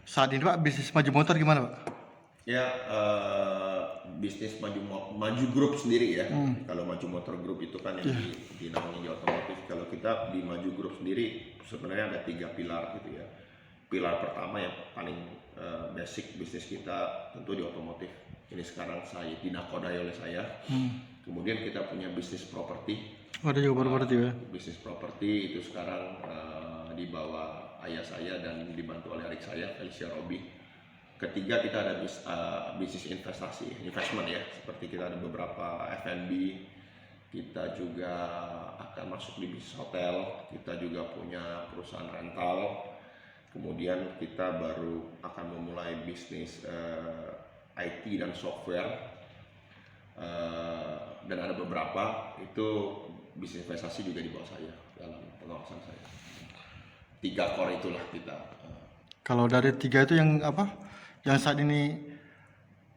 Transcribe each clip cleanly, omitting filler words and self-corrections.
Saat ini Pak, bisnis maju motor gimana Pak? Ya, bisnis maju grup sendiri ya. Kalau maju motor grup itu kan yang dinamakan di otomotif. Kalau kita di maju grup sendiri sebenarnya ada 3 pilar gitu ya. Pilar pertama yang paling basic bisnis kita tentu di otomotif. Ini sekarang saya dinakodai oleh saya. Kemudian kita punya bisnis properti. Ada juga properti ya? Bisnis properti itu sekarang di bawah ayah saya dan dibantu oleh adik saya, Felicia Robi. Ketiga, kita ada bisnis investment ya, seperti kita ada beberapa F&B, kita juga akan masuk di bisnis hotel, kita juga punya perusahaan rental, kemudian kita baru akan memulai bisnis IT dan software, dan ada beberapa itu bisnis investasi juga di bawah saya dalam pengawasan saya. 3 core itulah kita. Kalau dari 3 itu yang apa? Yang saat ini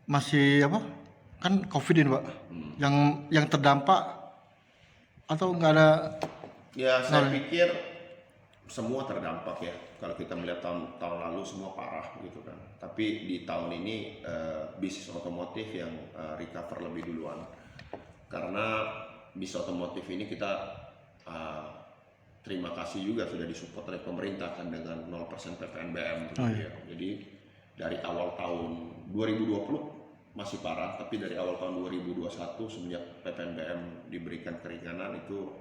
masih apa? Kan COVID ini Pak. Yang terdampak atau nggak ada? Ya, saya pikir semua terdampak ya. Kalau kita melihat tahun lalu semua parah gitu kan. Tapi di tahun ini bisnis otomotif yang recover lebih duluan. Karena bisnis otomotif ini kita terima kasih juga sudah disupport oleh pemerintah kan dengan 0% PPNBM gitu ya. Jadi dari awal tahun 2020 masih parah, tapi dari awal tahun 2021 semenjak PPNBM diberikan keringanan itu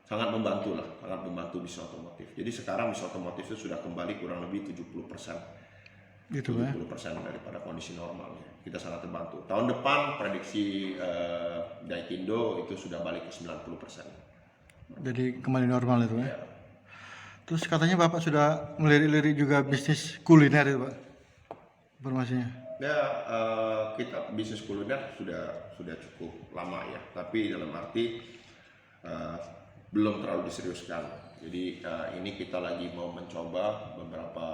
sangat membantu lah, sangat membantu bisnis otomotif. Jadi sekarang bisnis otomotif itu sudah kembali kurang lebih 70%. Gitu 70% daripada kondisi normal ya. Kita sangat terbantu. Tahun depan prediksi Gaikindo itu sudah balik ke 90%. Jadi kembali normal itu ya. Ya. Terus katanya Bapak sudah melirik-lirik juga bisnis kuliner itu Pak, informasinya. Ya, kita bisnis kuliner sudah cukup lama ya, tapi dalam arti belum terlalu diseriuskan. Jadi ini kita lagi mau mencoba beberapa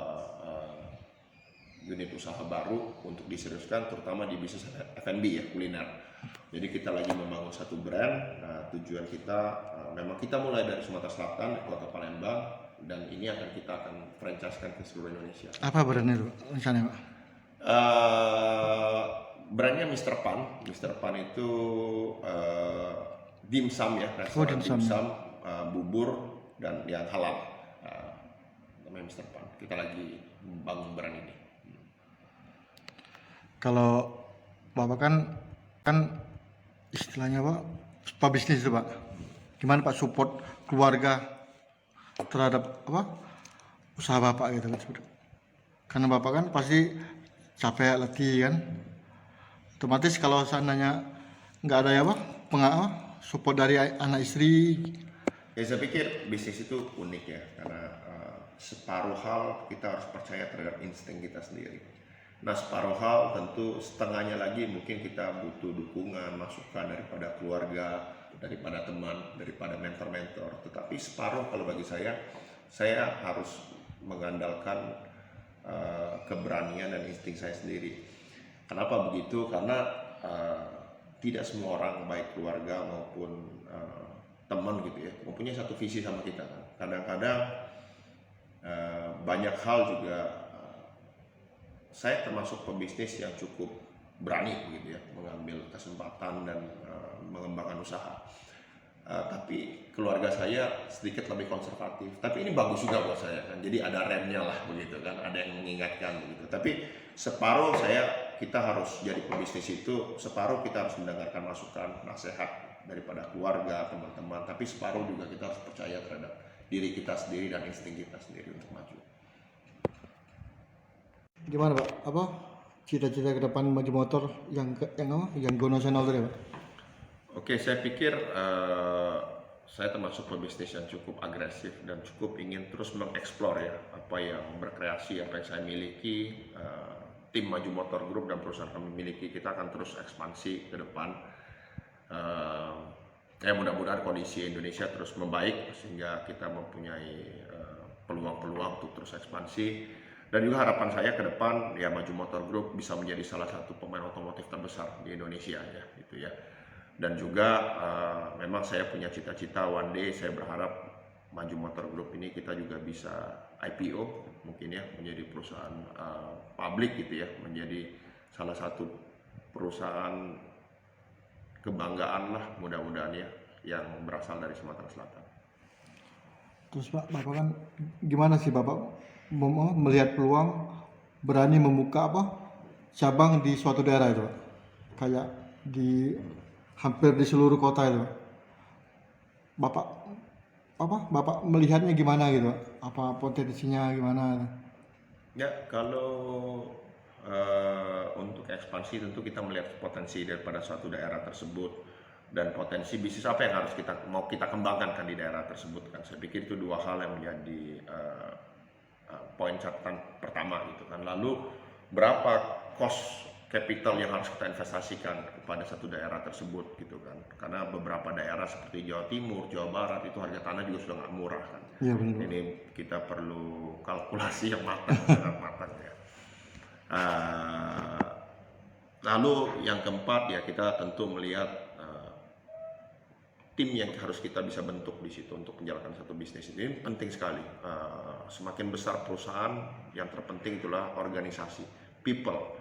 unit usaha baru untuk diseriuskan, terutama di bisnis F&B ya, kuliner. Jadi kita lagi membangun satu brand. Tujuan kita memang kita mulai dari Sumatera Selatan, Kota Palembang, dan ini kita akan franchise-kan ke seluruh Indonesia. Apa brandnya itu Pak, rencananya Pak? Brandnya Mr. Pan. Mr. Pan itu dimsum ya, restoran dimsum, bubur dan yang halal. Namanya Mr. Pan. Kita lagi membangun brand ini. Kalau Bapak kan istilahnya Pak bisnis itu Pak. Gimana Pak support keluarga terhadap usaha Bapak gitu kan? Karena Bapak kan pasti capek letih kan. Otomatis kalau seandainya nggak ada support dari anak istri. Ya, saya pikir bisnis itu unik ya, karena separuh hal kita harus percaya terhadap insting kita sendiri. Nah, separuh hal tentu setengahnya lagi mungkin kita butuh dukungan, masukan daripada keluarga, daripada teman, daripada mentor-mentor. Tetapi separuh kalau bagi saya harus mengandalkan keberanian dan insting saya sendiri. Kenapa begitu? Karena tidak semua orang, baik keluarga maupun teman gitu ya, mempunyai satu visi sama kita kan. Kadang-kadang banyak hal juga saya termasuk pebisnis yang cukup berani gitu ya, mengambil kesempatan dan mengembangkan usaha. Tapi keluarga saya sedikit lebih konservatif. Tapi ini bagus juga buat saya kan. Jadi ada remnya lah begitu kan, ada yang mengingatkan begitu. Tapi separuh kita harus jadi pebisnis itu, separuh kita harus mendengarkan masukan, nasihat daripada keluarga, teman-teman. Tapi separuh juga kita harus percaya terhadap diri kita sendiri dan insting kita sendiri untuk maju. Gimana Pak? Cita-cita ke depan maju motor yang go nasional tadi Pak? Oke, saya pikir saya termasuk pebisnis yang cukup agresif dan cukup ingin terus mengeksplor ya apa yang berkreasi, apa yang saya miliki. Tim Maju Motor Group dan perusahaan kami miliki, kita akan terus ekspansi ke depan. Mudah-mudahan kondisi Indonesia terus membaik sehingga kita mempunyai peluang-peluang untuk terus ekspansi. Dan juga harapan saya ke depan ya Maju Motor Group bisa menjadi salah satu pemain otomotif terbesar di Indonesia ya gitu ya. Dan juga memang saya punya cita-cita one day saya berharap Maju Motor Group ini kita juga bisa IPO mungkin ya, menjadi perusahaan publik gitu ya, menjadi salah satu perusahaan kebanggaan lah mudah-mudahan ya, yang berasal dari Sumatera Selatan. Terus Pak, Bapak kan gimana sih Bapak melihat peluang berani membuka cabang di suatu daerah itu Pak? Kayak di hampir di seluruh kota itu Pak. Bapak melihatnya gimana gitu Pak? Apa potensinya gimana? Ya, kalau untuk ekspansi tentu kita melihat potensi daripada suatu daerah tersebut dan potensi bisnis apa yang harus mau kita kembangkan kan di daerah tersebut kan. Saya pikir itu dua hal yang menjadi poin catatan pertama gitu kan. Lalu berapa cost capital yang harus kita investasikan kepada satu daerah tersebut gitu kan. Karena beberapa daerah seperti Jawa Timur, Jawa Barat itu harga tanah juga sudah nggak murah kan. Iya benar. Ini kita perlu kalkulasi yang matang, sangat matang ya. Lalu yang keempat ya, kita tentu melihat tim yang harus kita bisa bentuk di situ untuk menjalankan satu bisnis ini penting sekali. Semakin besar perusahaan, yang terpenting itulah organisasi, people,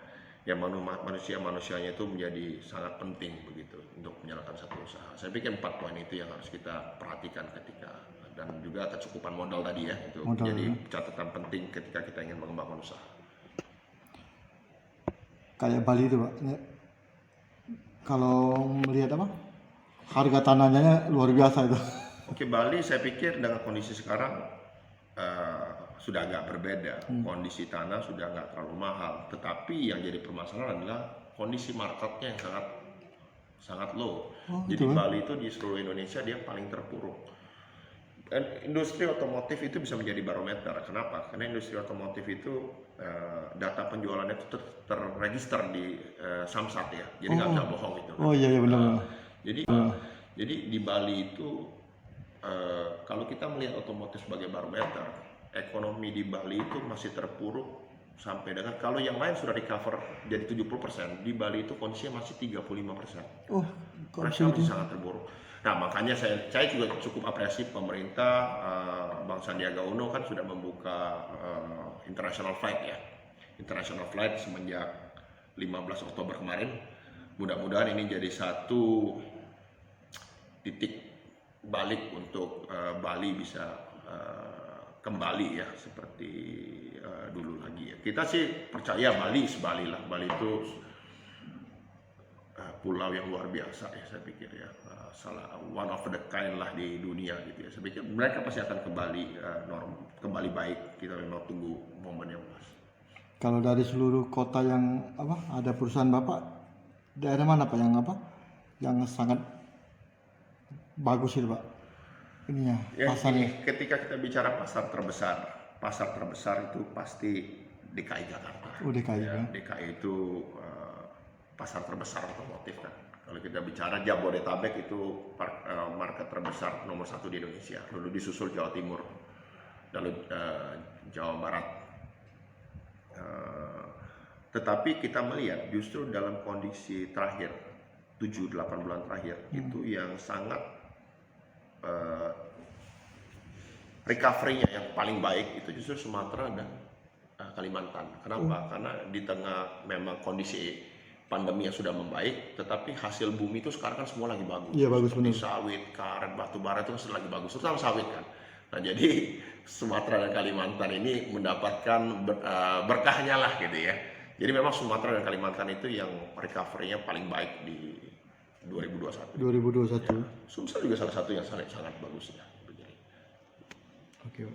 yang manusianya itu menjadi sangat penting begitu untuk menjalankan satu usaha. Saya pikir 4 poin itu yang harus kita perhatikan ketika, dan juga kecukupan modal tadi ya, itu menjadi catatan penting ketika kita ingin mengembangkan usaha. Kayak Bali itu Pak, kalau melihat harga tanahnya luar biasa itu. Oke, Bali saya pikir dengan kondisi sekarang sudah agak berbeda. Kondisi tanah sudah nggak terlalu mahal, tetapi yang jadi permasalahan adalah kondisi marketnya yang sangat low. Jadi Bali itu di seluruh Indonesia dia paling terpuruk. Dan industri otomotif itu bisa menjadi barometer. Kenapa? Karena industri otomotif itu data penjualannya itu terregister di Samsat ya. Jadi nggak bisa bohong itu. Oh iya benar. Jadi di Bali itu kalau kita melihat otomotif sebagai barometer, ekonomi di Bali itu masih terpuruk sampai dengan, kalau yang lain sudah recover jadi 70%, di Bali itu kondisinya masih 35%. Mereka masih sangat terpuruk. Nah, makanya saya juga cukup apresiasi pemerintah, Bang Sandiaga Uno kan sudah membuka international flight ya. International flight semenjak 15 Oktober kemarin. Mudah-mudahan ini jadi satu titik balik untuk Bali bisa kembali ya seperti dulu lagi ya. Kita sih percaya Bali lah. Bali itu pulau yang luar biasa ya, saya pikir ya, salah one of the kind lah di dunia gitu ya. Saya pikir mereka pasti akan kembali baik. Kita memang tunggu momen yang pas. Kalau dari seluruh kota yang ada perusahaan Bapak, daerah mana Pak yang sangat bagus itu Pak? Ininya Ya, pasarnya. ketika kita bicara pasar terbesar itu pasti DKI Jakarta. DKI ya. DKI itu pasar terbesar otomotif kan. Kalau kita bicara Jabodetabek itu market terbesar nomor 1 di Indonesia. Lalu disusul Jawa Timur, lalu Jawa Barat. Tetapi kita melihat justru dalam kondisi terakhir 7-8 bulan terakhir itu yang sangat recovery-nya yang paling baik itu justru Sumatera dan Kalimantan. Kenapa? Karena di tengah memang kondisi pandemi yang sudah membaik, tetapi hasil bumi itu sekarang kan semua lagi bagus. Iya bagus benar. Sawit, karet, batu bara itu lagi bagus, terutama sawit kan. Nah jadi Sumatera dan Kalimantan ini mendapatkan berkahnya lah gitu ya. Jadi memang Sumatera dan Kalimantan itu yang recovery-nya paling baik di 2021. 2021. Ya, Sumsel juga salah satu yang sangat bagus ya. Oke.